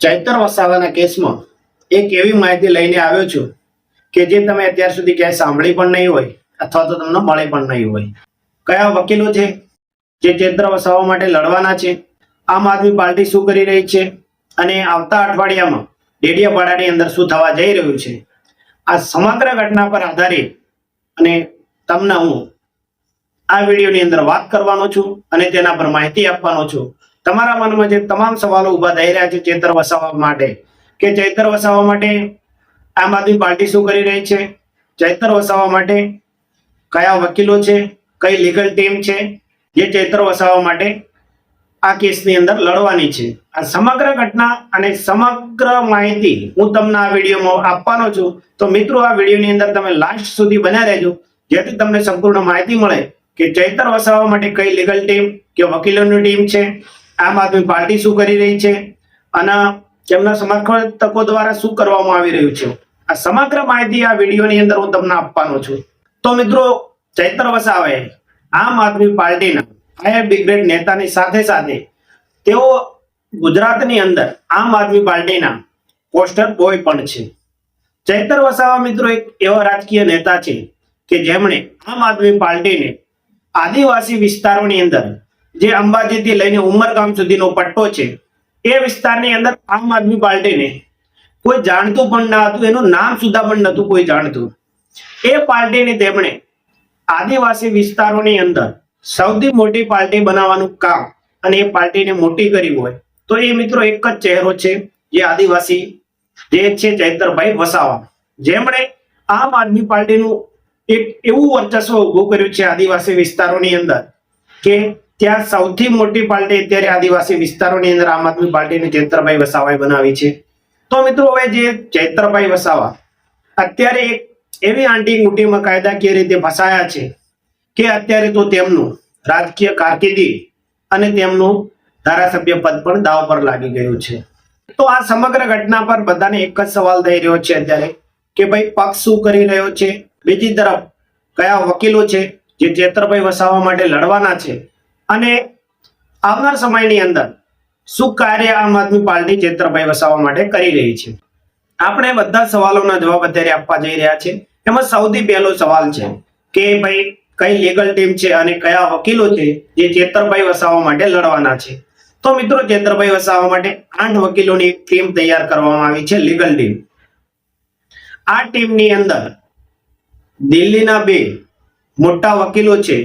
ચૈતર વસાવાના કેસમાં એક એવી માહિતી લઈને આવ્યો છું કે જે તમે અત્યાર સુધી ક્યાંય સાંભળી પણ નહીં હોય અથવા તો તમને મળી પણ નહીં હોય. કયા વકીલો છે જે ચૈતર વસાવા માટે લડવાના છે, આમ આદમી પાર્ટી શું કરી રહી છે અને આવતા અઠવાડિયામાં ડેડિયાપાડાની અંદર શું થવા જઈ રહ્યું છે, આ સમગ્ર ઘટના પર આધારિત અને તમને હું આ વિડીયોની અંદર વાત કરવાનો છું અને તેના પર માહિતી આપવાનો છું. તમારા મનમાં જે તમામ સવાલો ઉભા થઈ રહ્યા છે ચૈતર વસાવા માટે, કે ચૈતર વસાવા માટે આમ આદમી પાર્ટી શું કરી રહી છે, ચૈતર વસાવા માટે કયા વકીલો છે, કઈ લીગલ ટીમ છે જે ચૈતર વસાવા માટે આ કેસની અંદર લડવાની છે, આ સમગ્ર ઘટના અને સમગ્ર માહિતી હું તમને આ વિડીયોમાં આપવાનો છું. તો મિત્રો, આ વિડીયોની અંદર તમે લાસ્ટ સુધી બન્યા રહેજો જેથી તમને સંપૂર્ણ માહિતી મળે કે ચૈતર વસાવા માટે કઈ લીગલ ટીમ કે વકીલોની ટીમ છે, આમ આદમી પાર્ટી શું કરી રહી છે અને તેમના સમર્થકો દ્વારા શું કરવામાં આવી રહ્યું છે. આ સમગ્ર માહિતી આ વિડીયોની અંદર હું તમને આપવાનો છું. તો મિત્રો, ચૈતર વસાવાએ આમ આદમી પાર્ટીના ફાયર બ્રિગેડ નેતાની સાથે સાથે તેઓ ગુજરાતની અંદર આમ આદમી પાર્ટીના પોસ્ટર બોય પણ છે. ચૈતર વસાવા મિત્રો એક એવા રાજકીય નેતા છે કે જેમણે આમ આદમી પાર્ટીને આદિવાસી વિસ્તારોની અંદર જે અંબાજીથી લઈને ઉમરગામ સુધીનો પટ્ટો છે એ વિસ્તારની અંદર આમ આદમી પાર્ટીને કોઈ જાણતું પણ ના હતું, એનું નામ સુધા પણ નહોતું કોઈ જાણતું. એ પાર્ટીને તેમણે આદિવાસી વિસ્તારોની અંદર સૌથી મોટી પાર્ટી બનાવવાનું કામ અને એ પાર્ટીને મોટી કરી હોય તો એ મિત્રો એક જ ચહેરો છે, જે આદિવાસી જે છે ચૈતરભાઈ વસાવા, જેમણે આમ આદમી પાર્ટીનું એક એવું વર્ચસ્વ ઉભું કર્યું છે આદિવાસી વિસ્તારોની અંદર કે ત્યાં સૌથી મોટી પાર્ટી અત્યારે આદિવાસી વિસ્તારોની અંદર આમ આદમી પાર્ટીને ચૈતરભાઈ વસાવાએ બનાવી છે. તો મિત્રો, હવે જે ચૈતરભાઈ વસાવા અત્યારે એક એવી આંટી મુઠ્ઠીમાં કાયદાકીય રીતે ફસાયા છે કે અત્યારે તો તેમનું રાજકીય કારકિર્દી અને તેમનું ધારાસભ્ય પદ પણ દાવ પર લાગી ગયું છે. તો આ સમગ્ર ઘટના પર બધાને એક જ સવાલ થઈ રહ્યો છે અત્યારે કે ભાઈ પક્ષ શું કરી રહ્યો છે, બીજી તરફ કયા વકીલો છે જે ચૈતરભાઈ વસાવા માટે લડવાના છે અને આવનાર સમયની અંદર શું કાર્ય આમ આદમી પાર્ટી ચૈતરભાઈ વસાવા માટે કરી રહી છે. આપણે બધા સવાલોના જવાબ અત્યારે આપવા જઈ રહ્યા છે. એમાં સૌથી પહેલો સવાલ છે કે ભાઈ કઈ લીગલ ટીમ છે અને કયા વકીલો છે જે ચૈતરભાઈ વસાવા માટે લડવાના છે. તો મિત્રો, ચૈતરભાઈ વસાવા માટે 8 વકીલોની એક ટીમ તૈયાર કરવામાં આવી છે, લીગલ ટીમ. આ ટીમની અંદર દિલ્હીના 2 મોટા વકીલો છે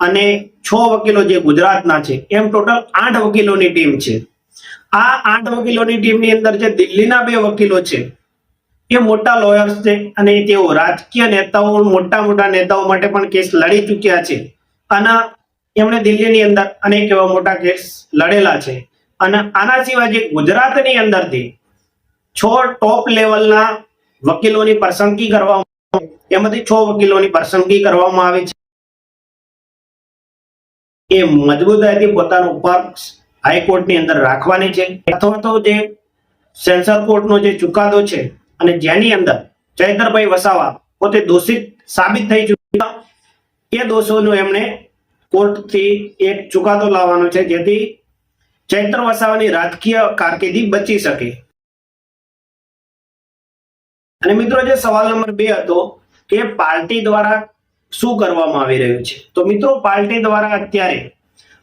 અને 6 વકીલો જે ગુજરાતના છે, એમ ટોટલ 8 વકીલોની ટીમ છે. આ 8 વકીલોની ટીમની અંદર જે દિલ્હીના 2 વકીલો છે એ મોટા લોયર્સ છે અને તેઓ રાજકીય નેતાઓ, મોટા નેતાઓ માટે પણ કેસ લડી ચૂક્યા છે અને એમણે દિલ્હીની અંદર અનેક એવા મોટા કેસ લડેલા છે. અને આના સિવાય જે ગુજરાતની અંદરથી 6 ટોપ લેવલના વકીલોની પસંદગી કરવામાં, એમાંથી 6 વકીલોની પસંદગી કરવામાં આવી છે. એ મજબૂતાઈથી પોતાનો પક્ષ હાઈકોર્ટની અંદર રાખવાની છે અથવા તો જે સેન્સર કોર્ટનો જે ચુકાદો છે અને જેની અંદર ચૈતરભાઈ વસાવા પોતે દોષિત સાબિત થઈ ચૂક્યા, એ દોષોનું એમણે કોર્ટથી એક ચુકાદો લાવવાનો છે જેથી ચૈતર વસાવાની રાજકીય કારકિર્દી બચી શકે. અને મિત્રો, જે સવાલ નંબર 2 હતો કે પાર્ટી દ્વારા શું કરવામાં આવી રહ્યું છે, તો મિત્રો, પાર્ટી દ્વારા અત્યારે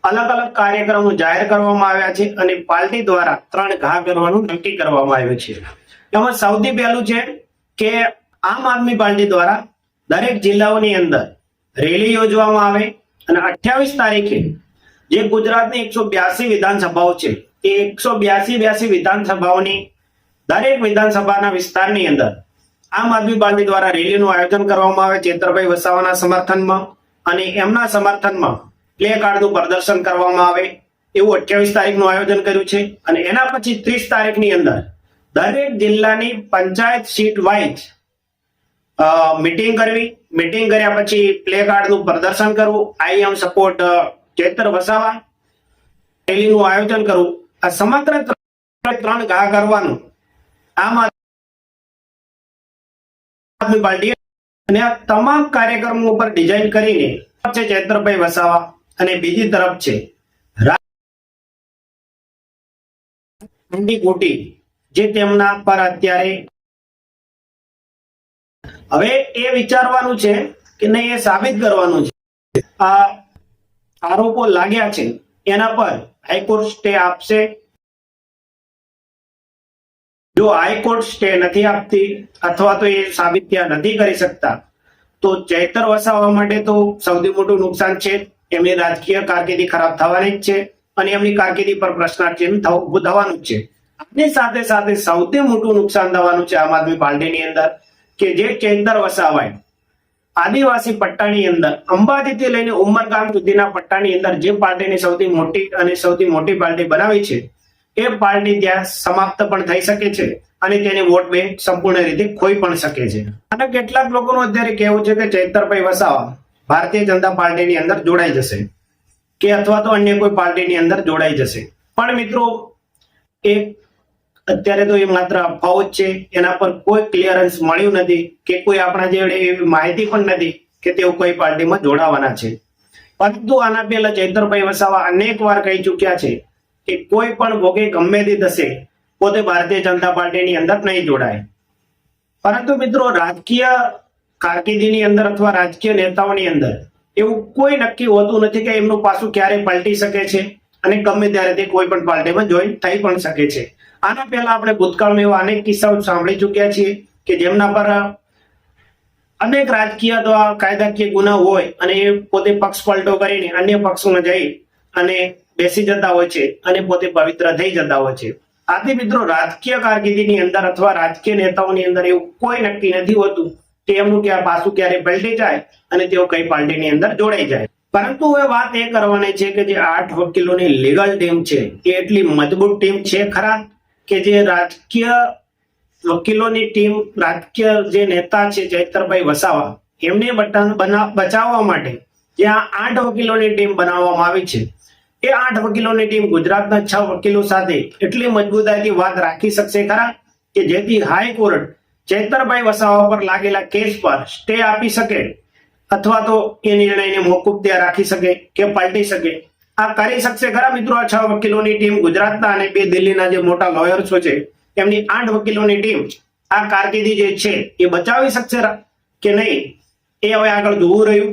અલગ અલગ કાર્યક્રમો જાહેર કરવામાં આવ્યા છે અને પાર્ટી દ્વારા 3 ઘા કરવાનું નક્કી કરવામાં આવ્યું છે. એમાં સૌથી પહેલું છે કે આમ આદમી પાર્ટી દ્વારા દરેક જિલ્લાઓની અંદર રેલી યોજવામાં આવે અને 28 તારીખે જે ગુજરાતની 182 વિધાનસભાઓ છે એ 182 વિધાનસભાઓની દરેક વિધાનસભાના વિસ્તારની અંદર આમ આદમી પાર્ટી દ્વારા રેલીનું આયોજન કરવામાં આવે ચૈતરભાઈ વસાવાના સમર્થનમાં, અને એમના સમર્થનમાં પ્લે કાર્ડનું પ્રદર્શન કરવામાં આવે એવું 28 તારીખનું આયોજન કર્યું છે. અને એના પછી 30 તારીખની અંદર દરેક જિલ્લાની પંચાયત સીટ વાઇઝ મીટિંગ કરવી, મીટિંગ કર્યા પછી પ્લે કાર્ડનું પ્રદર્શન કરવું, આઈ એમ સપોર્ટ ચૈતર વસાવા, રેલીનું આયોજન કરવું. આ સમગ્ર 3 ઘા કરવાનું આમ આદમી પાર્ટી અને આ તમામ કાર્યક્રમો ઉપર ડિઝાઇન કરીને છે ચૈતરભાઈ વસાવા અને બીજી તરફ છે ખોટી જે તેમના પર અત્યારે હવે એ વિચારવાનું છે કે નહીં, એ સાબિત કરવાનું છે. આ આરોપો લાગ્યા છે એના પર હાઈકોર્ટ સ્ટે આપશે. જો હાઈકોર્ટ સ્ટે નથી આપતી અથવા તો એ સાબિત ત્યાં નથી કરી શકતા તો ચૈતર વસાવા માટે તો સૌથી મોટું નુકસાન છે. એમની રાજકીય કારકિર્દી ખરાબ થવાની જ છે અને એમની કારકિર્દી પર પ્રશ્નાર્થ ચિહ્ન ઉભું થવાનું જ છે. આની સાથે સાથે સૌથી મોટું નુકસાન થવાનું છે આમ આદમી પાર્ટીની અંદર કે જે ચૈતર વસાવાએ આદિવાસી પટ્ટાની અંદર અંબાજીથી લઈને ઉમરગામ સુધીના પટ્ટાની અંદર જે પાર્ટીની સૌથી મોટી અને સૌથી મોટી પાર્ટી બનાવી છે એ પાર્ટી ત્યાં સમાપ્ત પણ થઈ શકે છે અને તેની વોટ બેંક સંપૂર્ણ રીતે ખોઈ પણ શકે છે. અને કેટલાક લોકોનું અત્યારે કહેવું છે કે ચૈતરભાઈ વસાવા ભારતીય જનતા પાર્ટીની અંદર જોડાઈ જશે કે અથવા તો અન્ય કોઈ પાર્ટીની અંદર જોડાઈ જશે. પણ મિત્રો એ અત્યારે તો એ માત્ર અફવાઓ જ છે. એના પર કોઈ ક્લિયરન્સ મળ્યું નથી કે કોઈ આપણા જોડે એવી માહિતી પણ નથી કે તેઓ કોઈ પાર્ટીમાં જોડાવાના છે. પરંતુ આના પહેલા ચૈતરભાઈ વસાવા અનેક વાર કહી ચુક્યા છે કે કોઈ પણ ભોગે ગમે તે થશે પોતે ભારતીય જનતા પાર્ટીની અંદર નહીં જોડાય. પરંતુ મિત્રો રાજકીય કારકિર્દીની અંદર અથવા રાજકીય નેતાઓની અંદર એવું કોઈ નક્કી હોતું નથી કે એમનું પાછું ક્યારે પલટી શકે છે અને ગમે ત્યારે તે કોઈ પણ પાર્ટીમાં જોઈન થઈ પણ શકે છે. આના પહેલા આપણે ભૂતકાળમાં એવા અનેક કિસ્સાઓ સાંભળી ચૂક્યા છીએ કે જેમના પર અનેક રાજકીય અથવા કાયદાકીય ગુના હોય અને એ પોતે પક્ષ પલટો કરીને અન્ય પક્ષોમાં જઈ અને બેસી જતા હોય છે અને પોતે પવિત્ર થઈ જતા હોય છે. આથી મિત્રો રાજકીય કારકિર્દીની અંદર અથવા રાજકીય નેતાઓની અંદર એવું કોઈ નક્કી નથી હોતું કે એમનું ક્યાં પાછું ક્યારે પલટી જાય અને તેઓ કઈ પાર્ટીની અંદર જોડાઈ જાય. પરંતુ હવે વાત એ કરવાની છે કે જે 8 વકીલોની લીગલ ટીમ છે એ એટલી મજબૂત ટીમ છે ખરા કે જે રાજકીય વકીલોની ટીમ રાજકીય જે નેતા છે ચૈતરભાઈ વસાવા એમને બચાવવા માટે જે આ 8 વકીલોની ટીમ બનાવવામાં આવી છે એ 8 વકીલોની ટીમ ગુજરાતના 6 વકીલો સાથે એટલી મજબૂતાઈથી વાત રાખી શકશે ખરા કે જેથી હાઈકોર્ટ ચૈતરભાઈ વસાવા પર લાગેલા કેસ પર સ્ટે આપી શકે અથવા તો એ નિર્ણયને મોકૂફ ત્યાં રાખી શકે કે પલટી શકે. આ કરી શકશે ખરા મિત્રો આ 6 વકીલોની ટીમ ગુજરાતના અને 2 દિલ્હીના જે મોટા લોયર્સો છે એમની 8 વકીલોની ટીમ આ કારકિર્દી જે છે એ બચાવી શકશે કે નહીં એ હવે આગળ જોવું રહ્યું.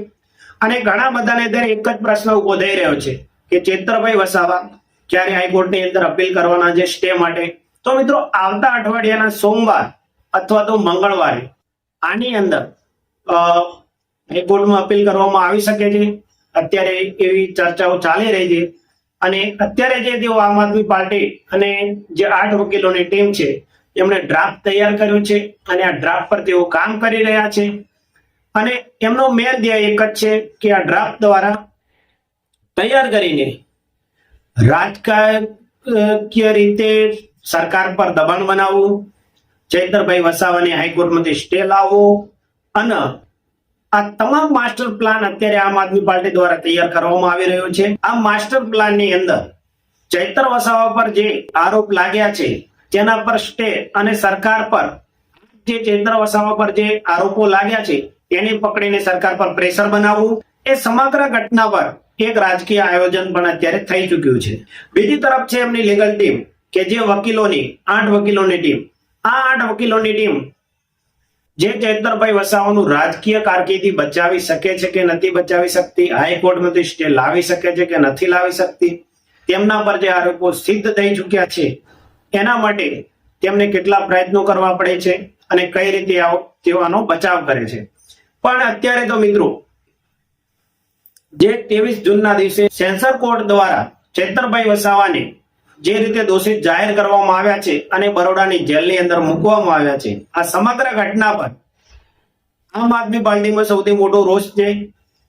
અને ઘણા બધાને અત્યારે એક જ પ્રશ્ન ઉભો થઈ રહ્યો છે કે ચૈતરભાઈ વસાવા ક્યારે હાઈકોર્ટની અંદર અપીલ કરવાના છે સ્ટે માટે. તો મિત્રો આવતા અઠવાડિયાના સોમવાર અથવા તો મંગળવારે આની અંદર હાઈકોર્ટમાં અપીલ કરવામાં આવી શકે છે. અત્યારે એવી ચર્ચાઓ ચાલી રહી છે અને અત્યારે જે તેઓ આમ આદમી પાર્ટી અને જે 8 વકીલોની ટીમ છે એમણે ડ્રાફ્ટ તૈયાર કર્યો છે અને આ ડ્રાફ્ટ પર તેઓ કામ કરી રહ્યા છે અને એમનો મેન ધ્યેય એક જ છે કે આ ડ્રાફ્ટ દ્વારા તૈયાર કરીને રાજકીય રીતે સરકાર પર દબાણ બનાવવું, ચૈતરભાઈ વસાવાને હાઈકોર્ટમાંથી સ્ટે લાવવો અને આ તમામ માસ્ટર પ્લાન અત્યારે આમ આદમી પાર્ટી દ્વારા તૈયાર કરવામાં આવી રહ્યો છે. આ માસ્ટર પ્લાનની અંદર ચૈતર વસાવા પર જે આરોપ લાગ્યા છે તેના પર સ્ટે અને સરકાર પર જે ચૈતર વસાવા પર જે આરોપો લાગ્યા છે તેને પકડીને સરકાર પર પ્રેશર બનાવવું, એ સમગ્ર ઘટના પર એક રાજકીય આયોજન પણ અત્યારે થઈ ચૂક્યું છે. બીજી તરફ છે એમની લીગલ ટીમ કે જે વકીલોની 8 વકીલોની ટીમ. આ 8 વકીલોની ટીમ જે ચૈતરભાઈ વસાવાનું રાજકીય કારકિર્દી બચાવી શકે છે કે નથી બચાવી શકતી, હાઈકોર્ટમાંથી સ્ટે લાવી શકે છે કે નથી લાવી શકતી, તેમના પર જે આરોપો સિદ્ધ થઈ ચૂક્યા છે એના માટે તેમને કેટલા પ્રયત્નો કરવા પડે છે અને કઈ રીતે તેઓ આનો બચાવ કરે છે. પણ અત્યારે તો મિત્રો જે 23 જૂનના દિવસે સેન્સર કોર્ટ દ્વારા ચૈતરભાઈ વસાવાને જે રીતે દોષિત જાહેર કરવામાં આવ્યા છે અને બરોડાની જેલની અંદર મૂકવામાં આવ્યા છે, આ સમગ્ર ઘટના પર આમ આદમી પાર્ટીમાં સૌથી મોટો રોષ છે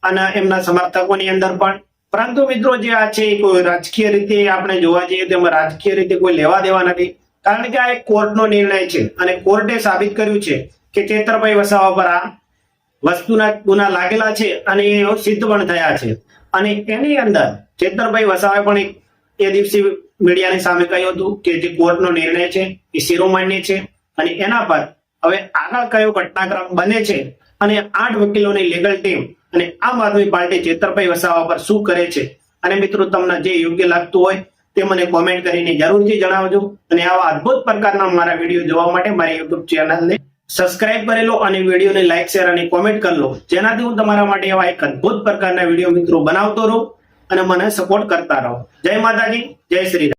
અને એમના સમર્થકોની અંદર પણ. પરંતુ મિત્રો જે આ છે કોઈ રાજકીય રીતે આપણે જોવા જઈએ તો એમાં રાજકીય રીતે કોઈ લેવા દેવા નથી, કારણ કે આ એક કોર્ટનો નિર્ણય છે અને કોર્ટે સાબિત કર્યું છે કે ચૈતરભાઈ વસાવા પર આ વસ્તુના ગુના લાગેલા છે અને એ સિદ્ધ પણ થયા છે. અને એની અંદર ચૈતરભાઈ વસાવાએ પણ એ દિવસે મીડિયાની સામે કહ્યું હતું કે જે કોર્ટનો નિર્ણય છે એ શિરોમાન્ય છે અને એના પર હવે આગળ કયો ઘટનાક્રમ બને છે અને 8 વકીલોની લીગલ ટીમ અને આમ આદમી પાર્ટી ચૈતરભાઈ વસાવા પર શું કરે છે. અને મિત્રો તમને જે યોગ્ય લાગતું હોય તે મને કોમેન્ટ કરીને જરૂરથી જણાવજો. અને આવા અદ્ભુત પ્રકારના મારા વિડીયો જોવા માટે મારી યુટ્યુબ ચેનલને સબસ્ક્રાઇબ કરી લો અને વિડીયોને લાઈક શેર અને કોમેન્ટ કરી લો, જેનાથી હું તમારા માટે એવા એક અદ્ભુત પ્રકારના વિડીયો મિત્રો બનાવતો રહું અને મને સપોર્ટ કરતા રહો. જય માતાજી, જય શ્રી રામ.